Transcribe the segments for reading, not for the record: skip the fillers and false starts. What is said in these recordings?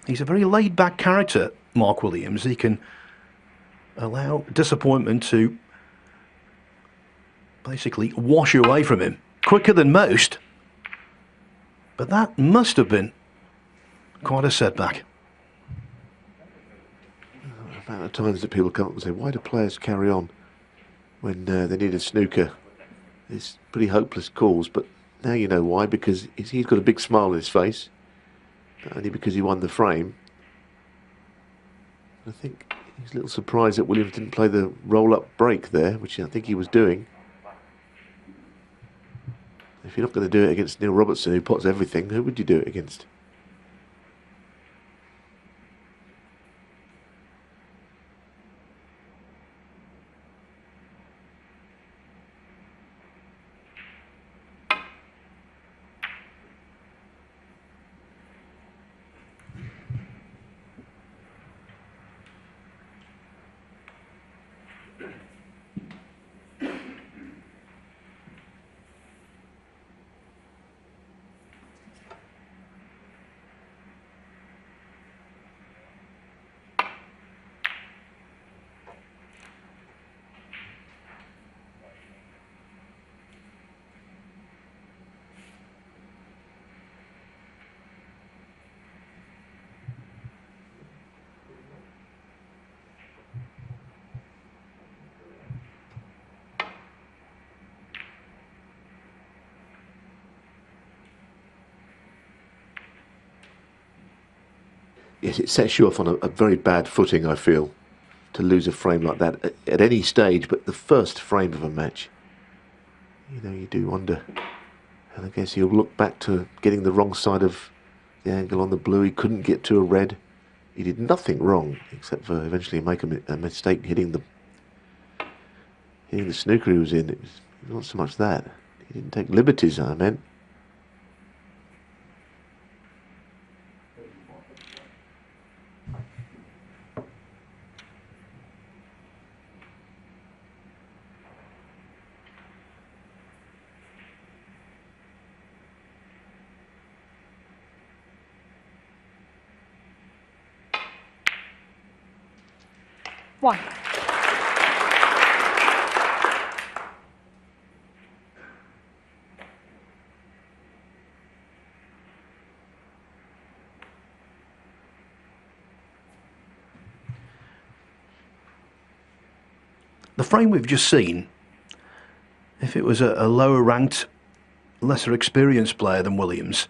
He's a very laid-back character, Mark Williams. He can allow disappointment to basically wash away from him quicker than most. But that must have been quite a setback. The amount of times that people come up and say, why do players carry on when they need a snooker? It's pretty hopeless calls, but now you know why, because he's got a big smile on his face, not only because he won the frame. I think he's a little surprised that Williams didn't play the roll-up break there, which I think he was doing. If you're not going to do it against Neil Robertson, who pots everything, who would you do it against? Yes, it sets you off on a very bad footing, I feel, to lose a frame like that at any stage, but the first frame of a match. You know, you do wonder. And I guess he'll look back to getting the wrong side of the angle on the blue. He couldn't get to a red. He did nothing wrong, except for eventually make a mistake hitting the snooker he was in. It was not so much that. He didn't take liberties, I meant. One. The frame we've just seen, if it was a lower ranked, lesser experienced player than Williams,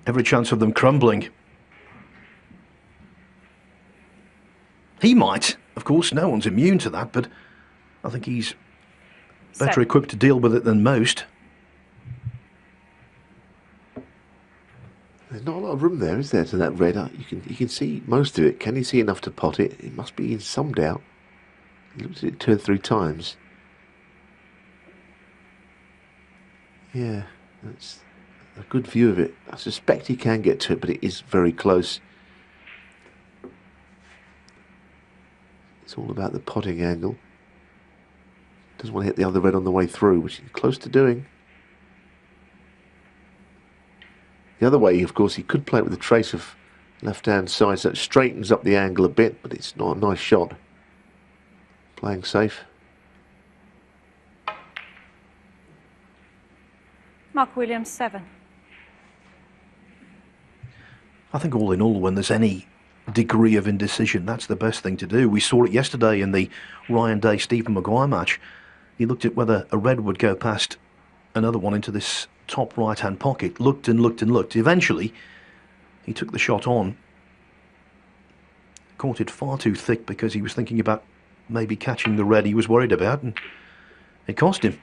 every chance of them crumbling. He might, of course, no one's immune to that, but I think he's better equipped to deal with it than most. There's not a lot of room there, is there, to that red? You can see most of it. Can you see enough to pot it? It must be in some doubt. He looked at it 2 or 3 times. Yeah, that's a good view of it. I suspect he can get to it, but it is very close. It's all about the potting angle. Doesn't want to hit the other red on the way through, which he's close to doing. The other way, of course, he could play it with a trace of left-hand side, so it straightens up the angle a bit, but it's not a nice shot. Playing safe. Mark Williams, 7. I think all in all, when there's any degree of indecision, that's the best thing to do. We saw it yesterday in the Ryan Day-Stephen Maguire match. He looked at whether a red would go past another one into this top right-hand pocket, looked and looked and looked. Eventually, he took the shot on, caught it far too thick because he was thinking about maybe catching the red he was worried about, and it cost him.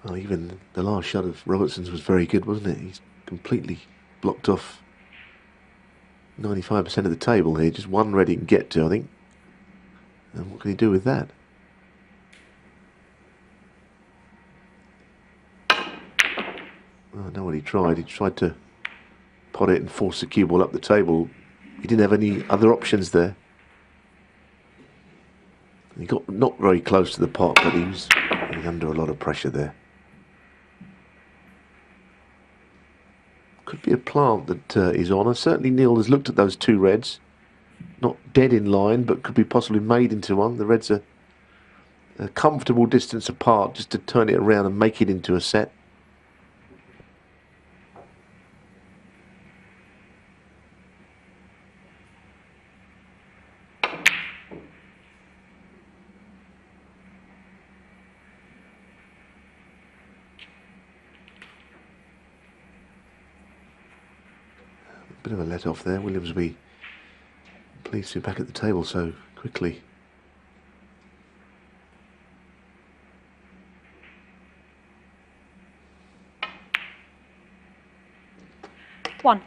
Well, even the last shot of Robertson's was very good, wasn't it? He's completely blocked off 95% of the table here. Just one red he can get to, I think. And what can he do with that? I know what he tried. He tried to pot it and force the cue ball up the table. He didn't have any other options there. He got not very close to the pot, but he was under a lot of pressure there. Could be a plant that he's on. And certainly Neil has looked at those two reds. Not dead in line, but could be possibly made into one. The reds are a comfortable distance apart just to turn it around and make it into a set. Bit of a let off there. Williams will be pleased to be back at the table so quickly. One.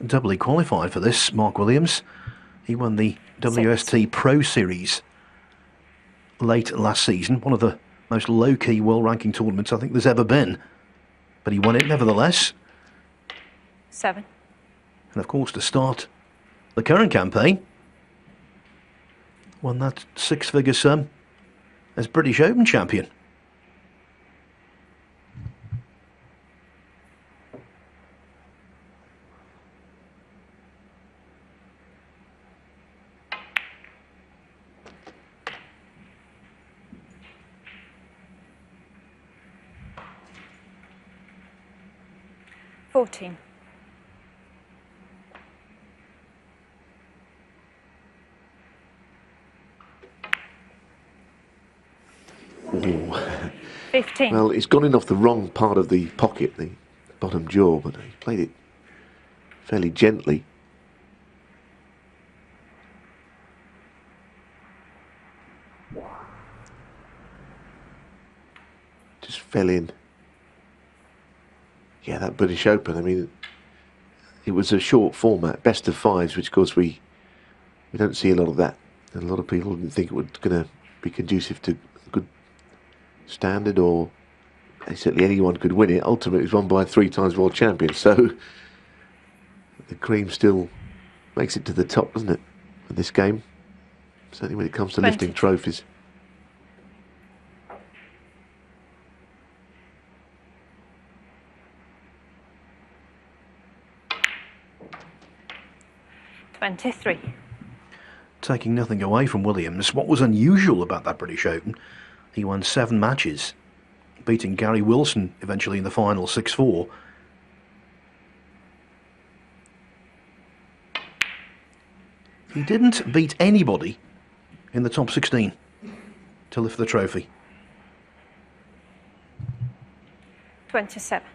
Doubly qualified for this, Mark Williams. He won the WST Pro Series late last season, one of the most low-key world ranking tournaments I think there's ever been. But he won it nevertheless. 7. And of course, to start the current campaign, won that six-figure sum as British Open champion. Fourteen. Ooh. 15. Well, he's gone in off the wrong part of the pocket, the bottom jaw, but he played it fairly gently. Just fell in. Yeah, that British Open, I mean, it was a short format, best of fives, which of course we don't see a lot of that. And a lot of people didn't think it was going to be conducive to a good standard, or certainly anyone could win it. Ultimately, it was won by a 3-times world champion, so the cream still makes it to the top, doesn't it, of this game? Certainly when it comes to 20. lifting trophies. $23. Taking nothing away from Williams, what was unusual about that British Open, he won 7 matches, beating Gary Wilson eventually in the final 6-4. He didn't beat anybody in the top 16 to lift the trophy. 27.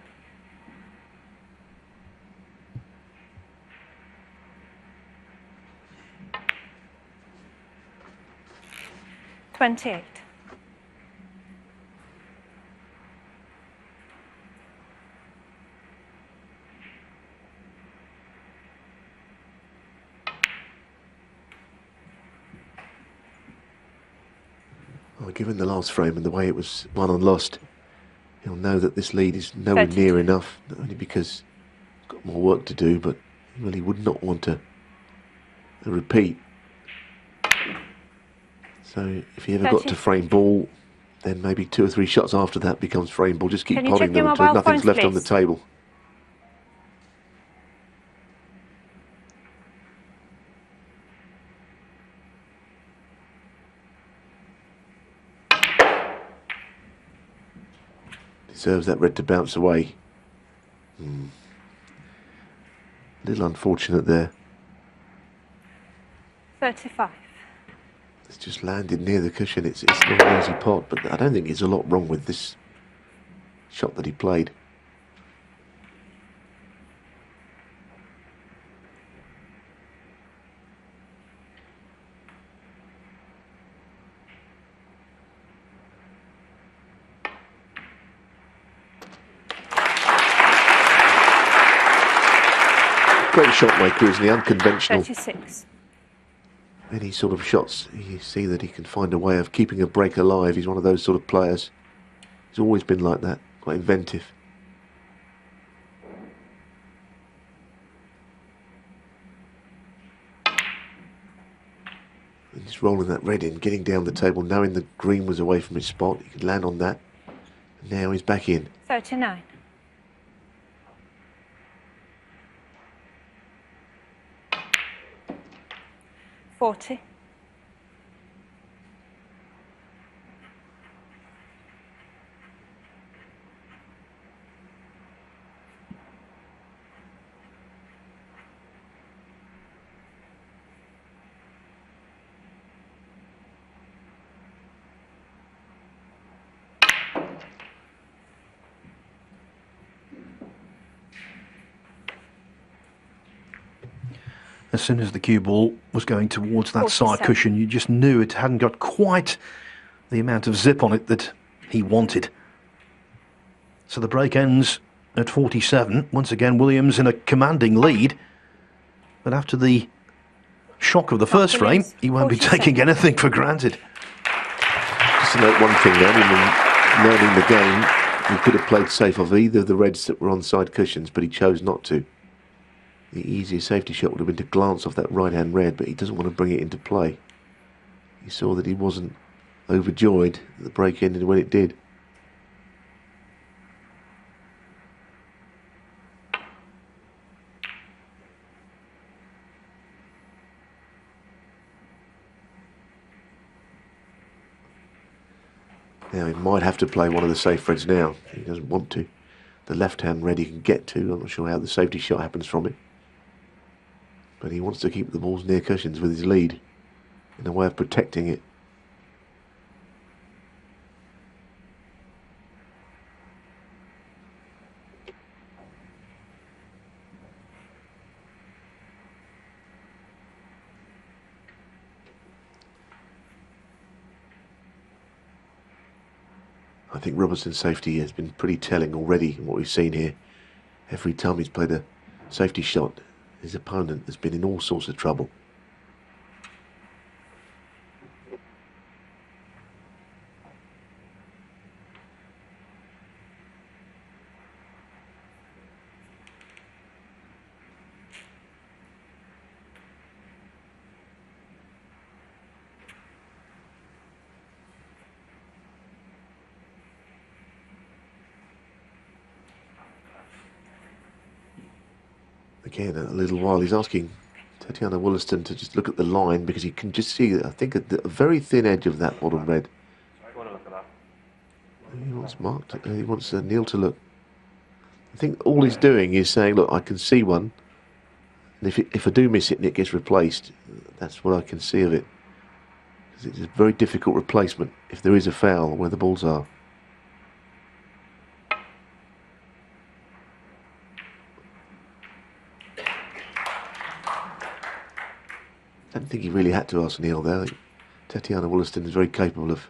28. 'Well, given the last frame and the way it was won and lost, he'll know that this lead is nowhere 32. near enough, not only because he's got more work to do, but he really would not want a repeat. So if he ever got 30. to frame ball, then maybe 2 or 3 shots after that becomes frame ball. Just keep Can you potting check them your until mobile nothing's phones, left on the please? table. Deserves that red to bounce away. A little unfortunate there. 35. It's just landed near the cushion. It's not an easy pot, but I don't think there's a lot wrong with this shot that he played. shot maker, isn't he? Unconventional. 36. Any sort of shots, you see that he can find a way of keeping a break alive. He's one of those sort of players. He's always been like that, quite inventive. And just rolling that red in, getting down the table, knowing the green was away from his spot. He could land on that. And now he's back in. 39. 40. As soon as the cue ball was going towards that 47. side cushion, you just knew it hadn't got quite the amount of zip on it that he wanted. So the break ends at 47. Once again, Williams in a commanding lead. But after the shock of the first frame, he won't be 47. taking anything for granted. Just to note one thing then, in learning the game, he could have played safe of either of the reds that were on side cushions, but he chose not to. The easiest safety shot would have been to glance off that right-hand red, but he doesn't want to bring it into play. He saw that he wasn't overjoyed that the break ended when it did. Now he might have to play one of the safe reds now. He doesn't want to. The left-hand red he can get to. I'm not sure how the safety shot happens from it. But he wants to keep the balls near cushions with his lead in a way of protecting it. I think Robertson's safety has been pretty telling already in what we've seen here. Every time he's played a safety shot, his opponent has been in all sorts of trouble. Again, a little while, he's asking Tatiana Wollaston to just look at the line because he can just see, I think, a very thin edge of that bottom red. He wants Mark to, he wants Neil to look. I think all he's doing is saying, look, I can see one, and if I do miss it and it gets replaced, that's what I can see of it. Because it's a very difficult replacement if there is a foul where the balls are. I don't think he really had to ask Neil there. Tatiana Wollaston is very capable of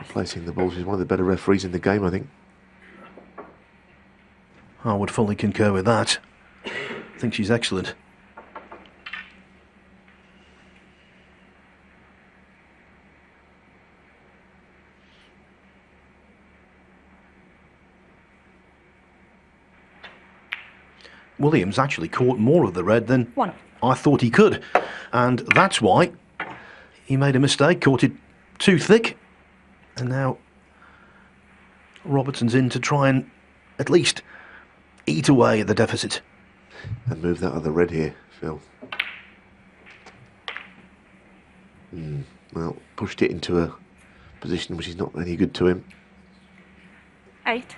placing the balls. She's one of the better referees in the game, I think. I would fully concur with that. I think she's excellent. Williams actually caught more of the red than I thought he could, and that's why he made a mistake, caught it too thick, and now Robertson's in to try and at least eat away at the deficit. And move that other red here, Phil. Well, pushed it into a position which is not any good to him. 8.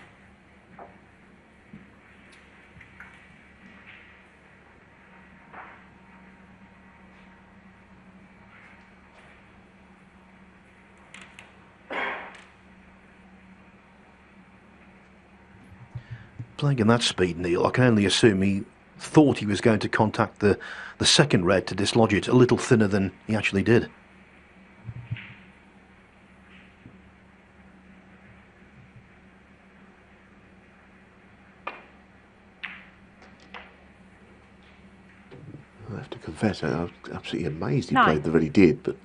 Playing in that speed, Neil, I can only assume he thought he was going to contact the second red to dislodge it a little thinner than he actually did. confess, I was absolutely amazed he 9. played the way he did, but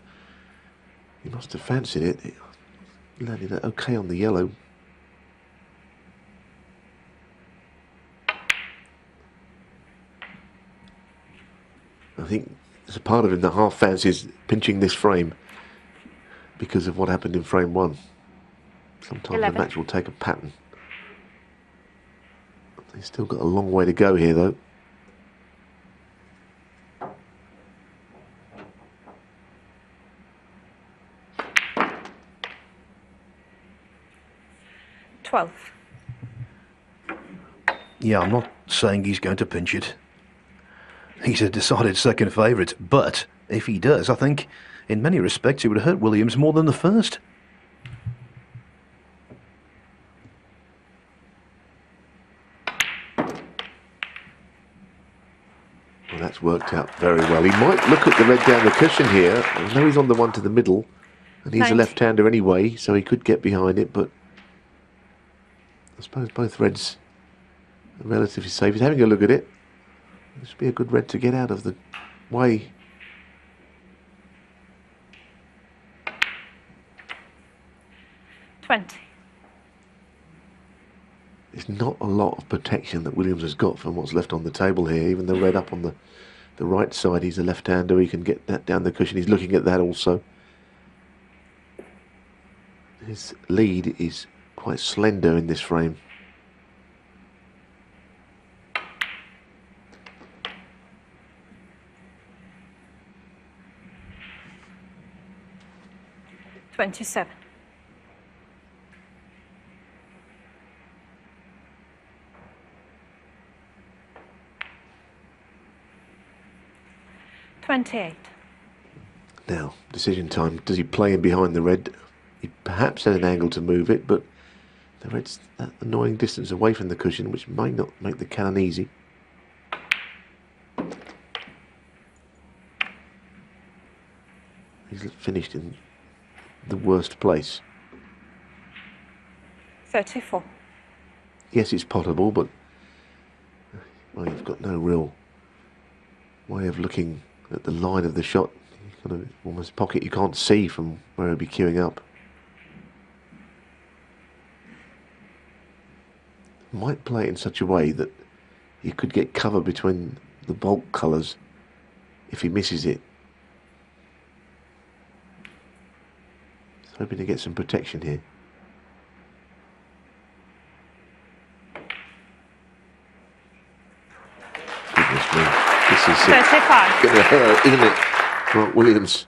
he must have fancied it. It landed okay on the yellow. I think there's a part of him that half fancies pinching this frame because of what happened in frame 1. Sometimes 11. the match will take a pattern. They've still got a long way to go here, though. Yeah, I'm not saying he's going to pinch it. He's a decided second favourite, but if he does, I think in many respects it would hurt Williams more than the first. Well, that's worked out very well. He might look at the red down the cushion here. I know he's on the one to the middle, and he's 90. a left-hander anyway, so he could get behind it, but I suppose both reds are relatively safe. He's having a look at it. This would be a good red to get out of the way. $20. There's not a lot of protection that Williams has got from what's left on the table here. Even the red up on the right side, he's a left-hander. He can get that down the cushion. He's looking at that also. His lead is quite slender in this frame. $27. $28. Now, decision time. Does he play in behind the red? He perhaps had an angle to move it, but the red's that annoying distance away from the cushion, which might not make the cannon easy. He's finished in the worst place. 34. Yes, it's potable, but well, you've got no real way of looking at the line of the shot. You kind of almost pocket you can't see from where he'll be queuing up. Might play it in such a way that you could get cover between the bulk colours if he misses it. He's hoping to get some protection here. Goodness me, this is 35. gonna hurt, isn't it? Grant Williams.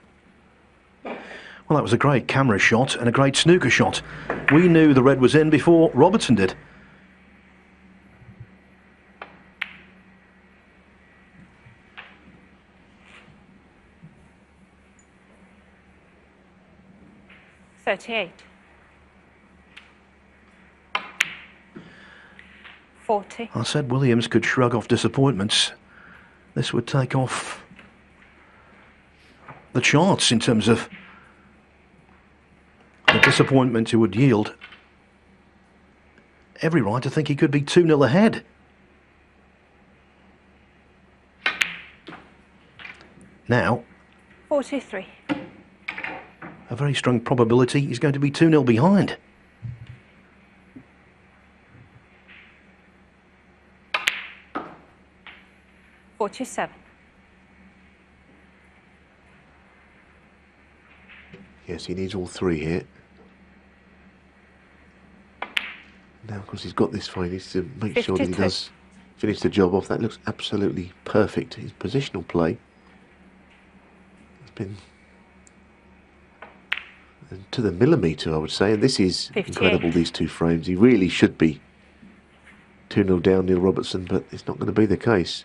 Well, that was a great camera shot and a great snooker shot. We knew the red was in before Robertson did. $38. 40. I said Williams could shrug off disappointments. This would take off the charts in terms of the disappointment it would yield. Every right to think he could be 2-0 ahead. Now, 43. a very strong probability he's going to be 2-0 behind. $47. Yes, he needs all three here. Now, of course, he's got this fine. He needs to make sure that he 52. does finish the job off. That looks absolutely perfect. His positional play has been to the millimetre, I would say. And this is 58. incredible, these two frames. He really should be 2-0 down, Neil Robertson, but it's not going to be the case.